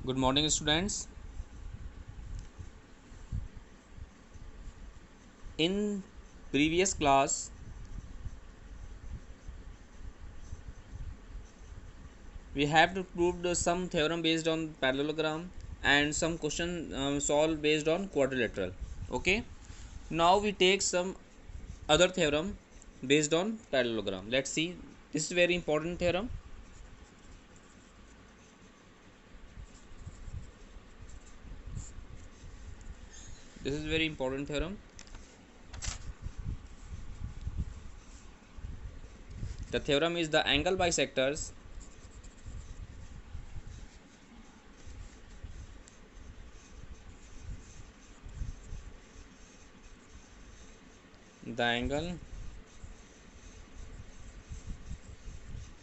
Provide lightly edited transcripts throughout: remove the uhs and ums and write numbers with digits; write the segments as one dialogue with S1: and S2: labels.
S1: Good morning, students. In previous class, we have to prove some theorem based on parallelogram and some question solved based on quadrilateral. Okay. Now we take some other theorem based on parallelogram. Let's see. This is very important theorem. This is very important theorem. The theorem is the angle bisectors the angle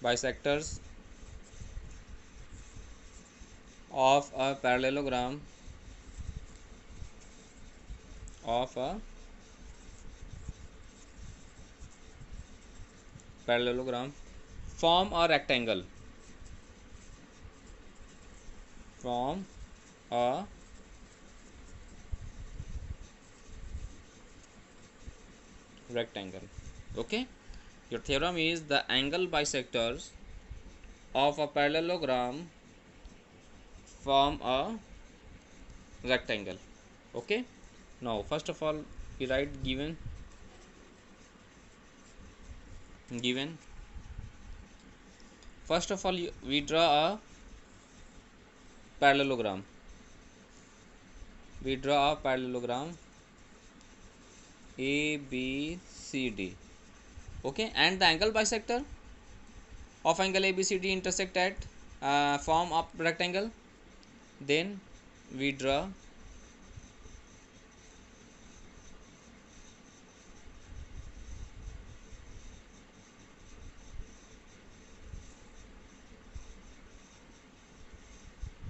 S1: bisectors of a parallelogram of a parallelogram form a rectangle from a rectangle. Okay, your theorem is the angle bisectors of a parallelogram form a rectangle. Okay, now first of all we write given. First of all we draw a parallelogram. We draw a parallelogram ABCD. Okay, and the angle bisector of angle ABCD intersect at form of rectangle. Then we draw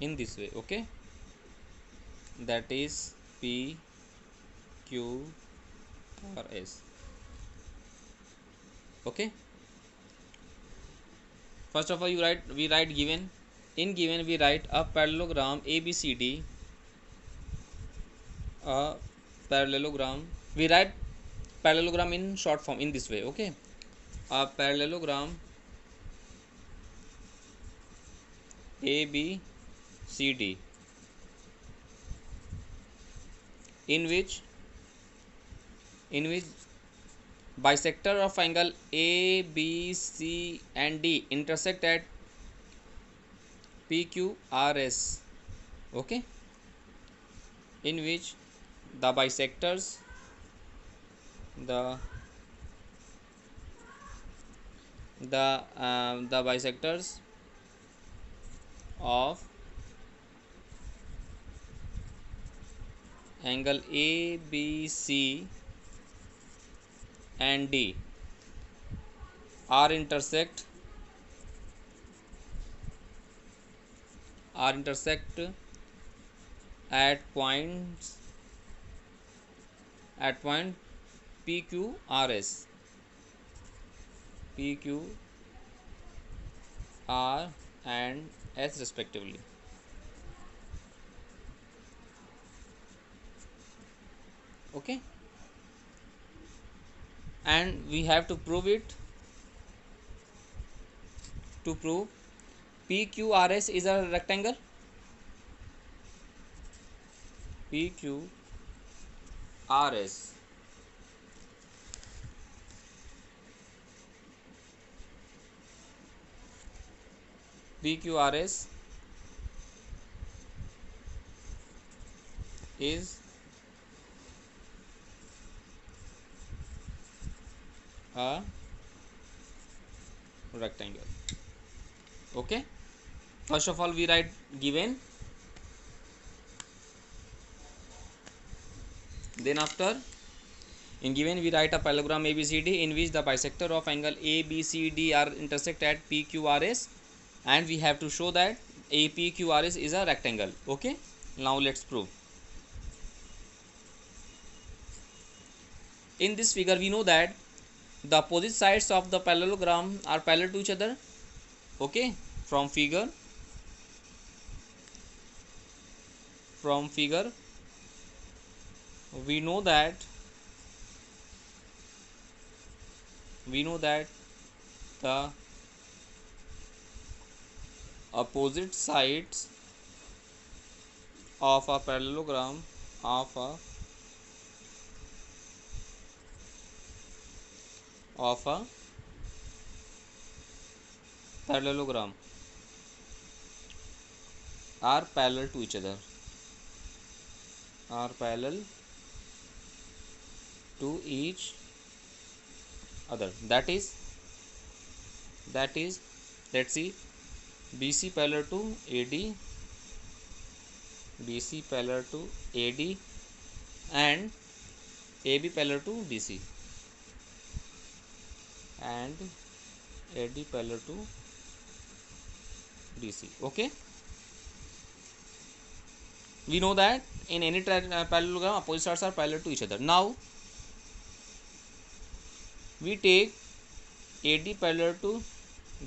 S1: in this way. Okay, that is P Q R S. Okay, first of all we write given. In given we write a parallelogram ABCD. A parallelogram, we write parallelogram in short form in this way. Okay, a parallelogram ABCD in which bisector of angle A, B, C and D intersect at PQRS. Okay, in which the bisectors the the bisectors of angle A, B, C and D are intersect at points at point PQRS PQR and S respectively. Okay, and we have to prove it. To prove PQRS is a rectangle, PQRS PQRS is a rectangle. Okay, first of all we write given, then after in given we write a parallelogram ABCD in which the bisector of angle ABCD are intersect at PQRS, and we have to show that APQRS is a rectangle. Okay, now let's prove. In this figure we know that the opposite sides of the parallelogram are parallel to each other. Okay, from figure from figure we know that the opposite sides of a parallelogram of a parallelogram are parallel to each other, are parallel to each other. That is let's see, BC parallel to AD, BC parallel to AD, and AB parallel to BC, and AD parallel to BC. Okay, we know that in any parallelogram opposite sides are parallel to each other. Now we take AD parallel to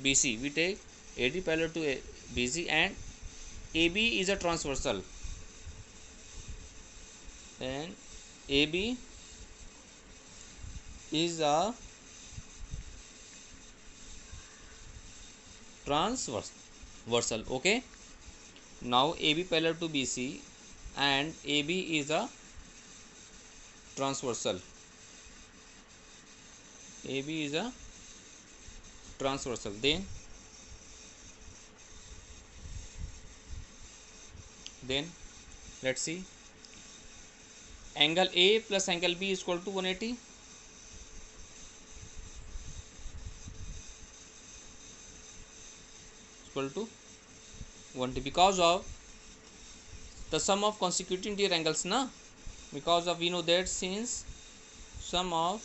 S1: BC, we take AD parallel to BC, and AB is a transversal, and AB is a transversal. Okay, now AB parallel to BC and AB is a transversal, AB is a transversal. Then let's see, angle A plus angle B is equal to 180. Equal to 180 because of the sum of consecutive interior angles, na, because of we know that since sum of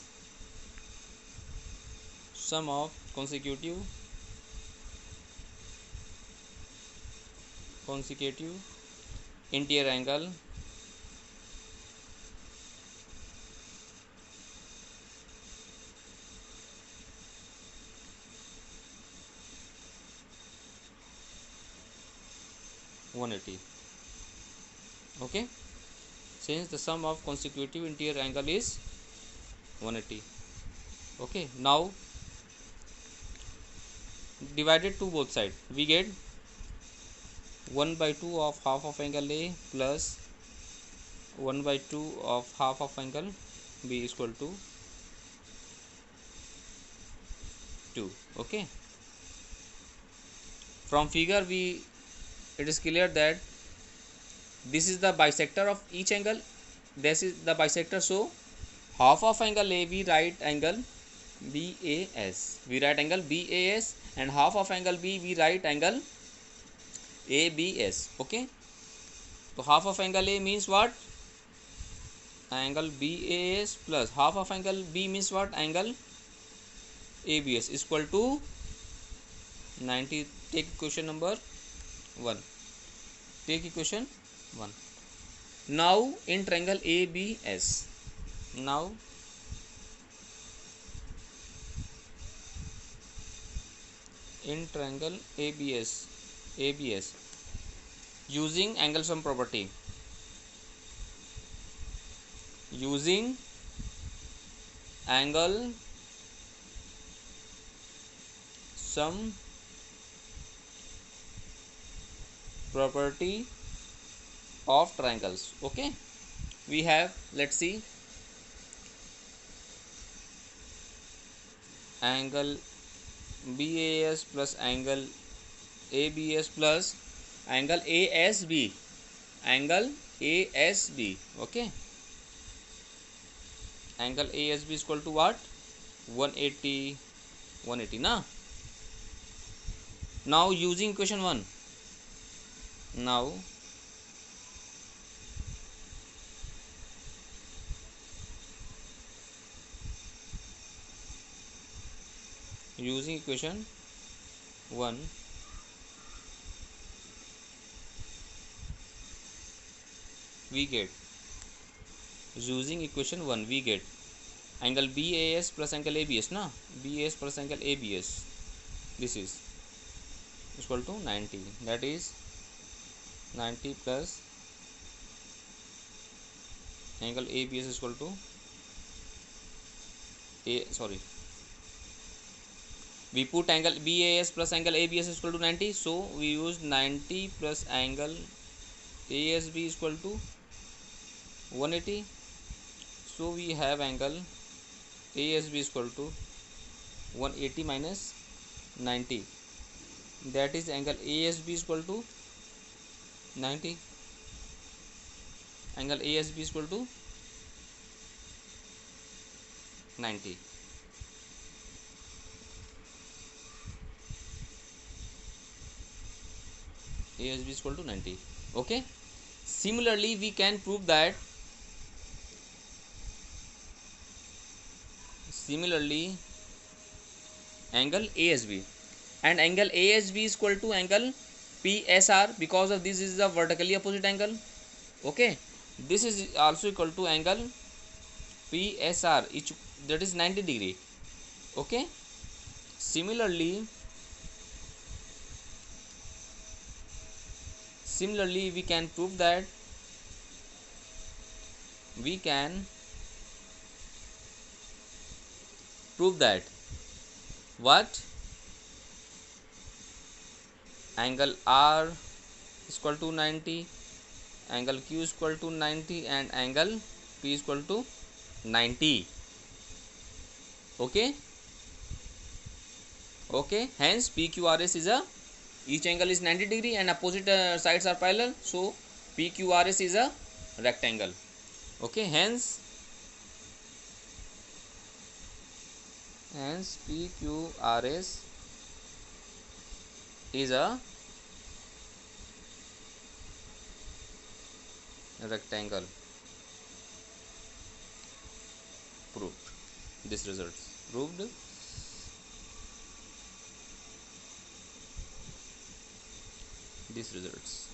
S1: consecutive interior angle (180). Okay, since the sum of consecutive interior angle is 180. Okay, now divided to both sides, we get 1/2 of half of angle A plus 1/2 of half of angle B is equal to 2. Okay, from figure it is clear that this is the bisector of each angle, this is the bisector, so half of angle A we write angle BAS, and half of angle B we write angle ABS. Okay, so half of angle A means what? Angle BAS plus half of angle B means what? Angle ABS is equal to 90. Take equation number 1. Take equation 1. Now in triangle ABS, now in triangle ABS using angle sum property, using angle sum property of triangles. Okay, we have, let's see, angle BAS plus angle ABS plus angle ASB, okay, angle ASB is equal to what? 180 na. Now using equation 1, now using equation 1, we get, using equation 1 we get angle BAS plus angle ABS na, BAS plus angle ABS, this is equal to 90, that is 90 plus angle ABS is equal to we put angle BAS plus angle ABS is equal to 90, so we use 90 plus angle ASB is equal to 180. So we have angle ASB is equal to 180 minus 90, that is angle ASB is equal to 90. Angle ASB is equal to 90. ASB is equal to 90. Okay. Similarly, we can prove that angle ASB and angle ASB is equal to angle PSR, because of this is the vertically opposite angle. Okay, this is also equal to angle PSR, that is 90 degree. Okay, similarly we can prove that what angle R is equal to 90, angle Q is equal to 90, and angle P is equal to 90. Okay, hence PQRS is each angle is 90 degree and opposite sides are parallel, so PQRS is a rectangle. Okay, hence PQRS is a rectangle. Proved. This results proved. These results.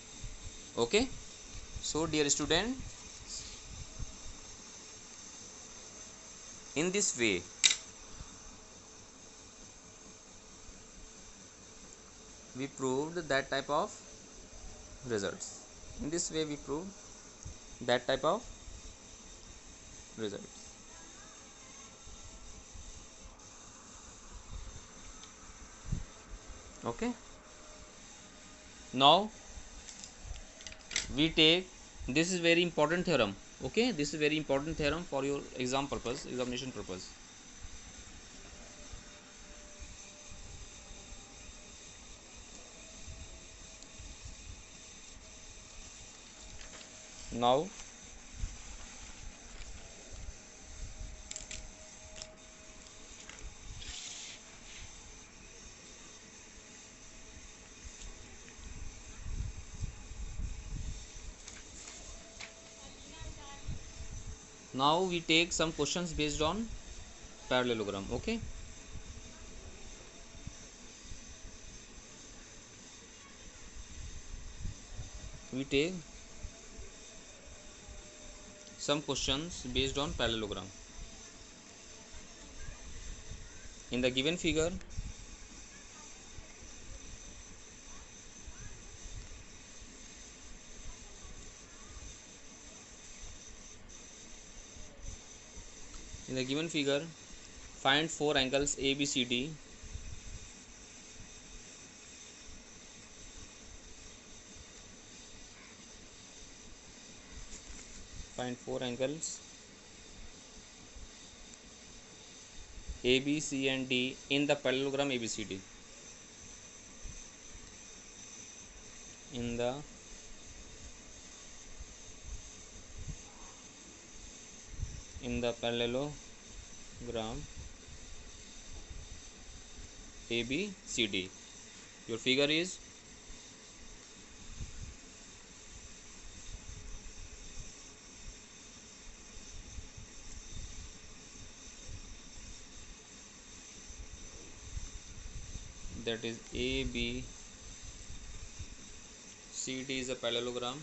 S1: Okay, so dear student, in this way we proved that type of results. In this way we proved that type of results. Okay, now we take, this is very important theorem. Okay, this is very important theorem for your examination purpose. Now we take some questions based on parallelogram. Okay, we take some questions based on parallelogram. In the given figure, find four angles ABCD find four angles AB, C and D in the parallelogram ABCD. In the parallelogram ABCD, your figure is that is ABCD is a parallelogram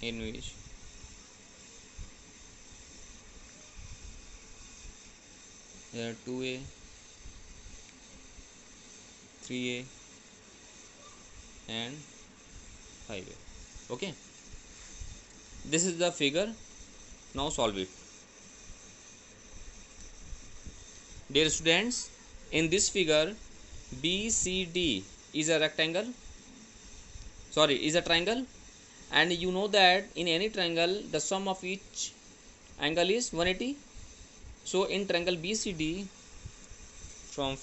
S1: in which there are 2A 3a and 5a. Okay, this is the figure. Now solve it. Dear students, in this figure BCD is a rectangle, sorry, is a triangle, and you know that in any triangle the sum of each angle is 180. So in triangle BCD, from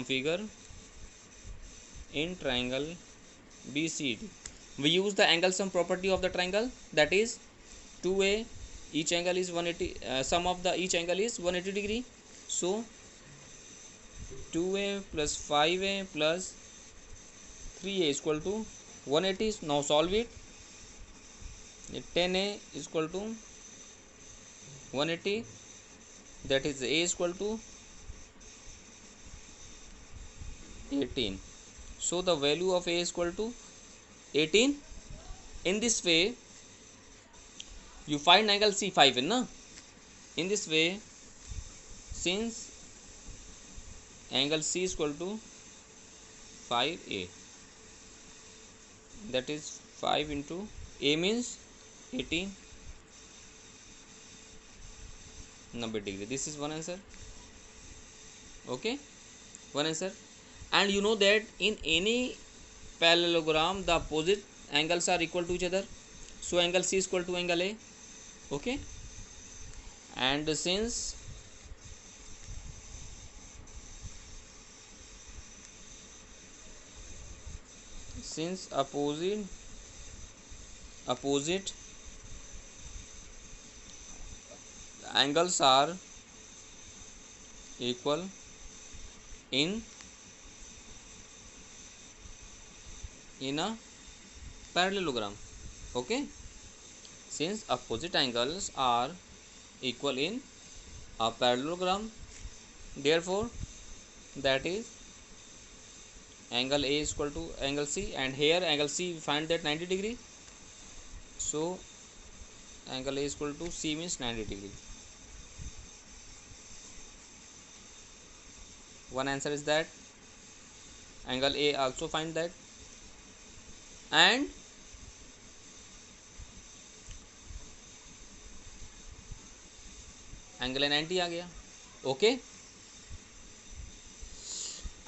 S1: figure in triangle BCD, we use the angle sum property of the triangle, that is 2a, each angle is 180, sum of the each angle is 180 degree. So 2a plus 5a plus 3a is equal to 180. Now solve it. 10a is equal to 180, that is a is equal to 18. So the value of a is equal to 18. In this way you find angle C5 in, na? In this way, since angle C is equal to 5a, that is 5 into a means 18, 90 degree. This is one answer. Okay, one answer. And you know that in any parallelogram the opposite angles are equal to each other. So angle C is equal to angle A. Okay, and since opposite angles are equal in a parallelogram. Okay, since opposite angles are equal in a parallelogram, therefore that is angle A is equal to angle C, and here angle C we find that 90 degree. So angle A is equal to C means 90 degree. One answer is that. Angle A also find that, and angle A 90 आ गया. Okay,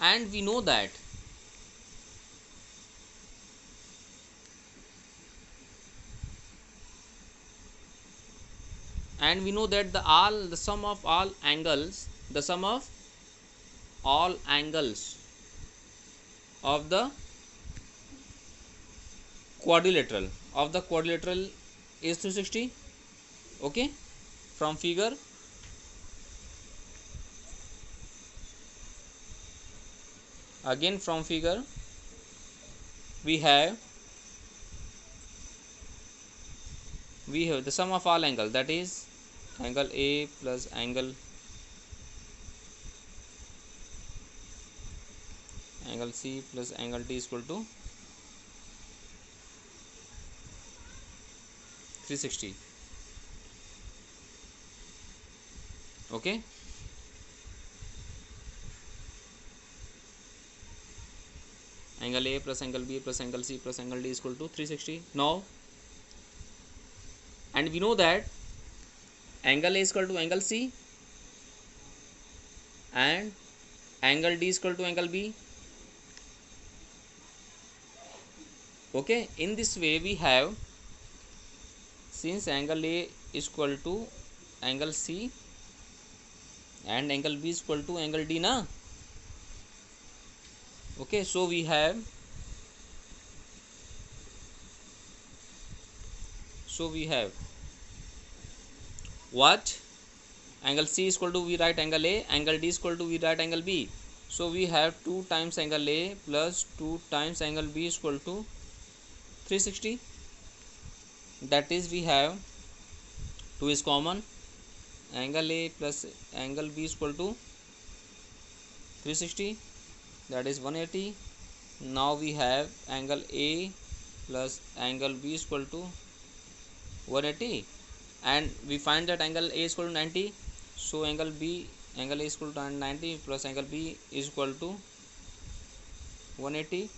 S1: and we know that the sum of all angles of the quadrilateral is 360. Okay, from figure we have the sum of all angle, that is angle A plus angle C plus angle D is equal to 360. Okay, angle A plus angle B plus angle C plus angle D is equal to 360. Now, and we know that angle A is equal to angle C and angle D is equal to angle B. Okay, in this way we have, since angle A is equal to angle C and angle B is equal to angle D, na? Okay, so we have what? Angle C is equal to, we write angle A, angle D is equal to, we write angle B. So we have 2 times angle A plus 2 times angle B is equal to 360. That is, we have 2 is common, angle A plus angle B is equal to 360, that is 180. Now we have angle A plus angle B is equal to 180, and we find that angle A is equal to 90. So angle B angle A is equal to 90 plus angle B is equal to 180.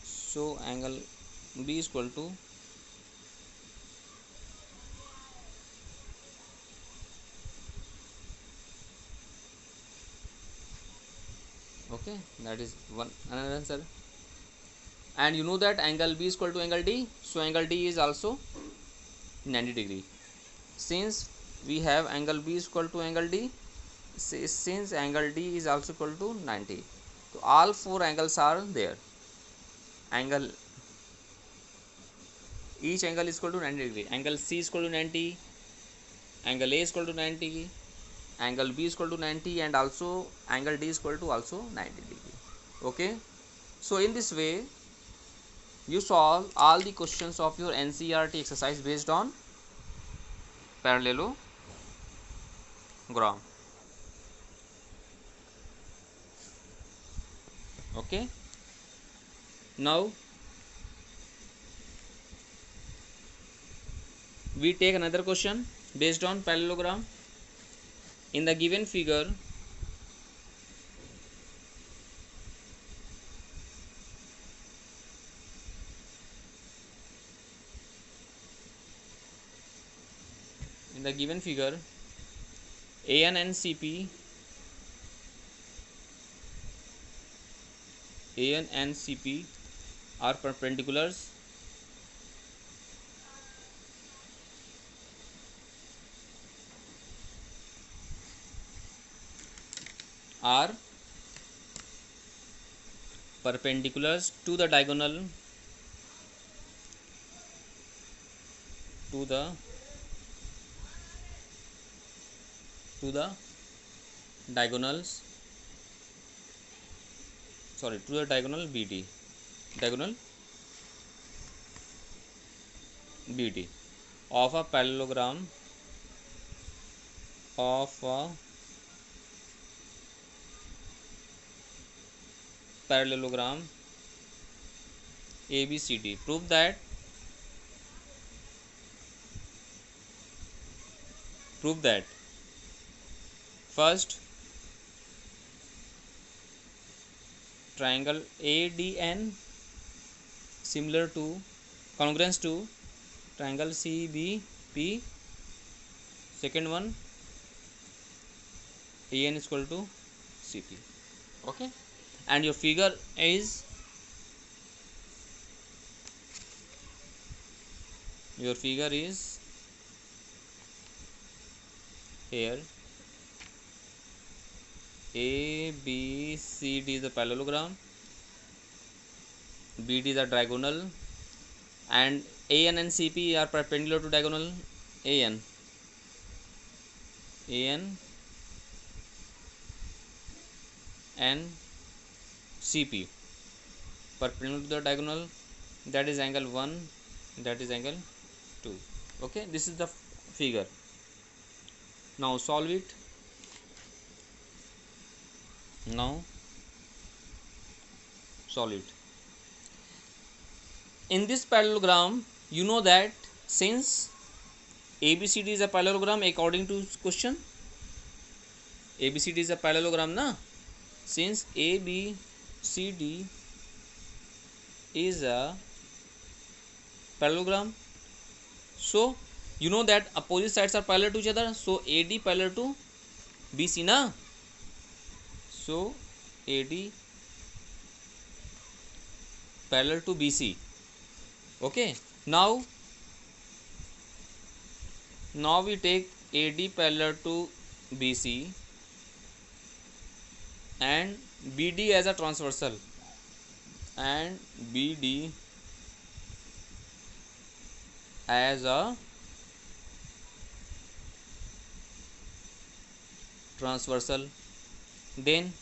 S1: So angle B is equal to, okay, that is one another answer. And you know that angle B is equal to angle D, so angle D is also 90 degree. Since we have angle B is equal to angle D, since angle D is also equal to 90, so all four angles are there. Angle, each angle is equal to 90 degree. Angle C is equal to 90, angle A is equal to 90, angle B is equal to 90, and also angle D is equal to also 90 degree. Okay, so in this way you solve all the questions of your NCERT exercise based on parallelogram. Okay, now we take another question based on parallelogram. In the given figure, AN and CP are perpendiculars are perpendiculars to the diagonal to the diagonals, sorry, to the diagonal BD, diagonal BD of a parallelogram ABCD. Prove that first, triangle ADN similar to, congruence to triangle CBP. Second one, AN is equal to CP. Okay, and your figure is here. ABCD is the parallelogram, BD is the diagonal, and AN and CP are perpendicular to diagonal. AN and CP perpendicular to the diagonal, that is angle 1, that is angle 2. Okay, this is the figure. Now solve it. In this parallelogram, you know that since ABCD is a parallelogram, according to question, ABCD is a parallelogram, na? Since ABCD is a parallelogram, so you know that opposite sides are parallel to each other, so AD parallel to BC, na? So AD parallel to BC. Okay, now we take AD parallel to BC and BD as a transversal, and BD as a transversal. Then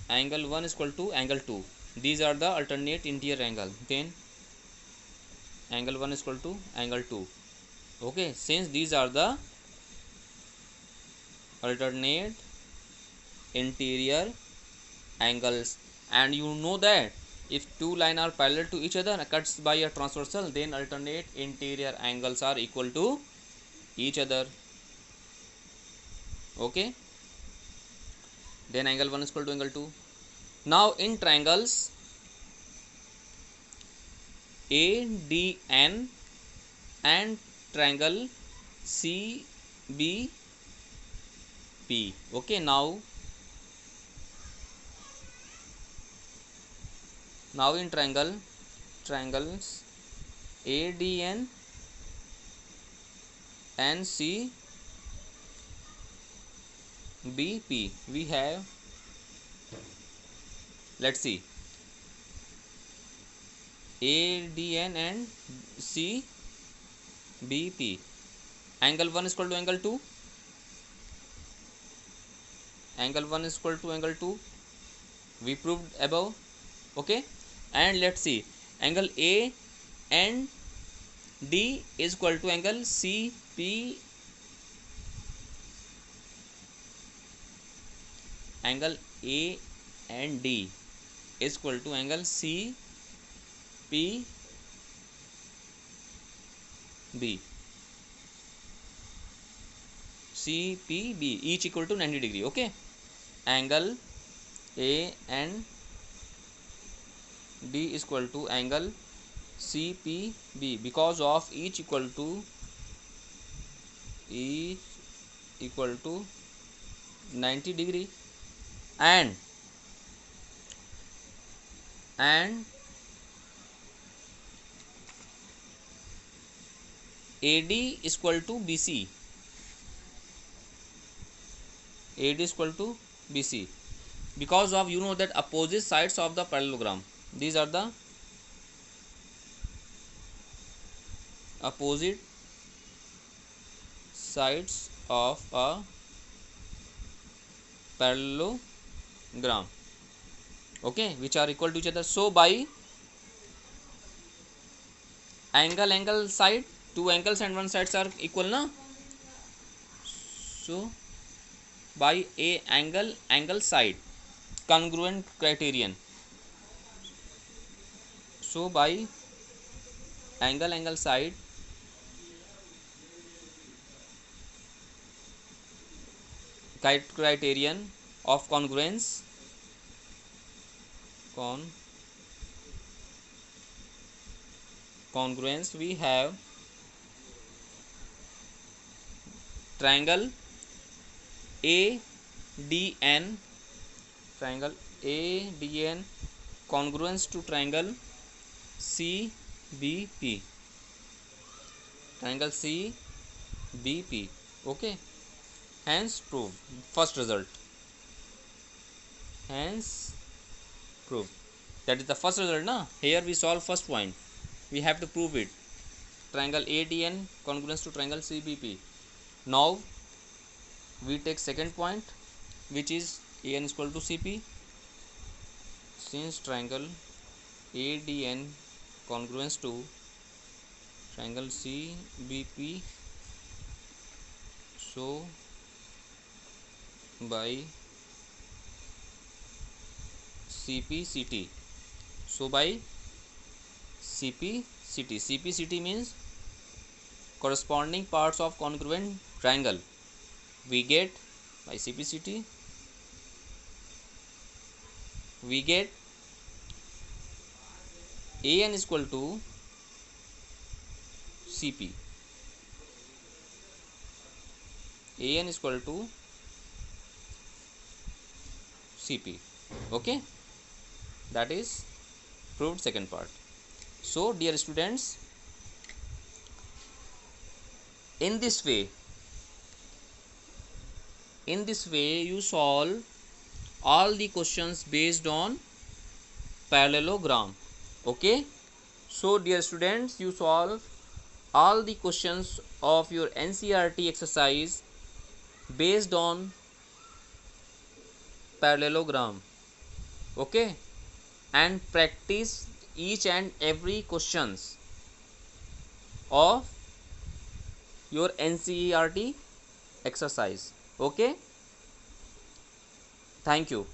S1: angle 1 is equal to angle 2. These are the alternate interior angle. Then angle 1 is equal to angle 2. Okay, since these are the alternate interior angles, and you know that if two lines are parallel to each other cuts by a transversal, then alternate interior angles are equal to each other. Okay, then angle 1 is equal to angle 2. Now in triangles ADN and triangle CBP. Okay, now in triangles ADN and CBP we have, let's see, ADN and CBP. Angle 1 is equal to angle 2. Angle 1 is equal to angle 2. We proved above. Okay, and let's see, angle A and D is equal to angle CP. Angle A and D is equal to angle CPB. CPB each equal to 90 degree. Okay, angle A and D is equal to angle CPB because of each equal to 90 degree, and AD is equal to BC. AD is equal to BC because of, you know, that opposite sides of the parallelogram. These are the opposite sides of a parallelogram, okay, which are equal to each other. So by angle side, two angles and one sides are equal, na? So by a angle side congruent criterion, so by angle side criterion of congruence we have triangle ADN congruence to triangle CBP. Okay, hence proof. First result, hence proof. That is the first result, na? Here we solve first point, we have to prove it. Triangle ADN congruence to triangle CBP. Now we take second point, which is AN is equal to CP. Since triangle ADN congruence to triangle CBP, so by CPCT. So by CPCT means corresponding parts of congruent triangle. We get by CPCT, we get AN is equal to CP. AN is equal to CP. Okay, that is proved second part. So dear students, in this way you solve all the questions based on parallelogram. Okay, so dear students, you solve all the questions of your NCERT exercise based on parallelogram. Okay, and practice each and every questions of your NCERT exercise. Okay, thank you.